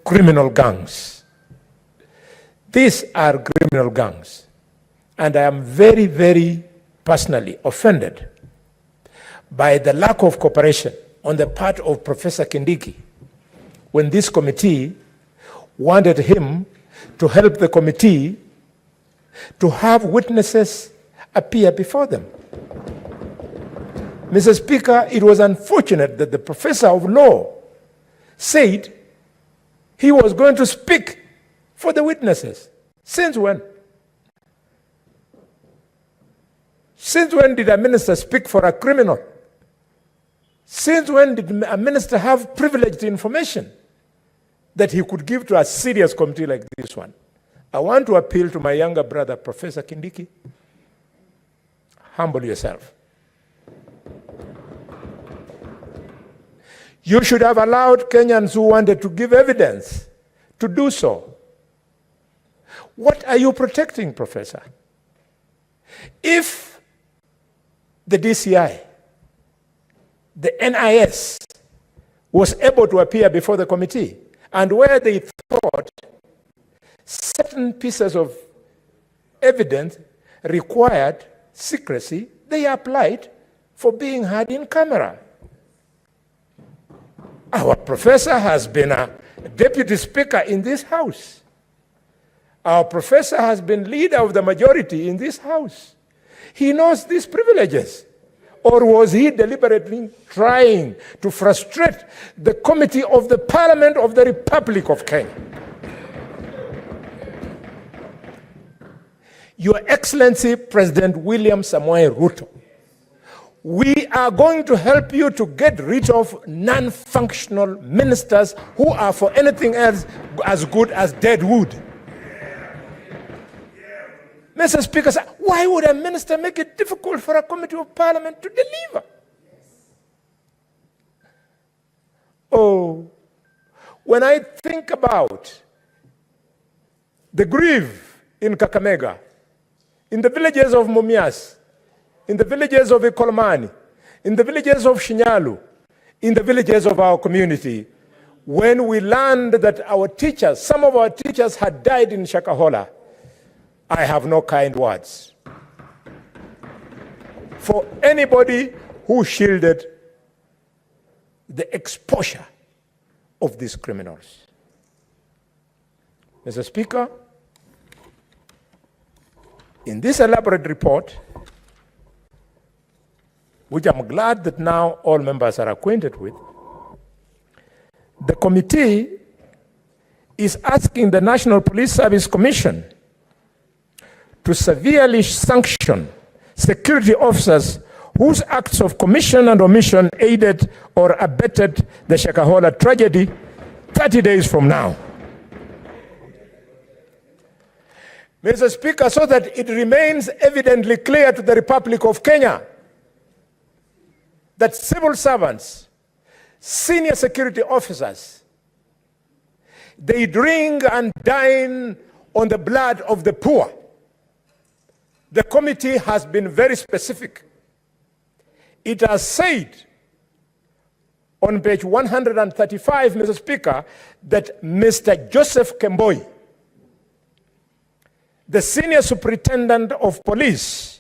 criminal gangs. These are criminal gangs. And I am very, very personally offended by the lack of cooperation on the part of Professor Kindiki when this committee wanted him to help the committee to have witnesses appear before them. Mr. Speaker, it was unfortunate that the professor of law said he was going to speak for the witnesses. Since when? Since when did a minister speak for a criminal? Since when did a minister have privileged information that he could give to a serious committee like this one? I want to appeal to my younger brother, Professor Kindiki. Humble yourself. You should have allowed Kenyans who wanted to give evidence to do so. What are you protecting, Professor? If the DCI, the NIS, was able to appear before the committee, and where they thought certain pieces of evidence required secrecy, they applied for being heard in camera. Our professor has been a deputy speaker in this house. Our professor has been leader of the majority in this house. He knows these privileges. Or was he deliberately trying to frustrate the committee of the Parliament of the Republic of Kenya? Your Excellency, President William Samoei Ruto, we are going to help you to get rid of non-functional ministers who are for anything else as good as dead wood. Mr. Speaker, why would a minister make it difficult for a committee of Parliament to deliver? Oh, when I think about the grief in Kakamega, in the villages of Mumias, in the villages of Ikolomani, in the villages of Shinyalu, in the villages of our community, when we learned that our teachers, some of our teachers had died in Shakahola, I have no kind words for anybody who shielded the exposure of these criminals. Mr. Speaker, in this elaborate report, which I'm glad that now all members are acquainted with, the committee is asking the National Police Service Commission to severely sanction security officers whose acts of commission and omission aided or abetted the Shakahola tragedy 30 days from now. Mr. Speaker, so that it remains evidently clear to the Republic of Kenya that civil servants, senior security officers, they drink and dine on the blood of the poor. The committee has been very specific. It has said on page 135, Mr. Speaker, that Mr. Joseph Kemboi, the senior superintendent of police,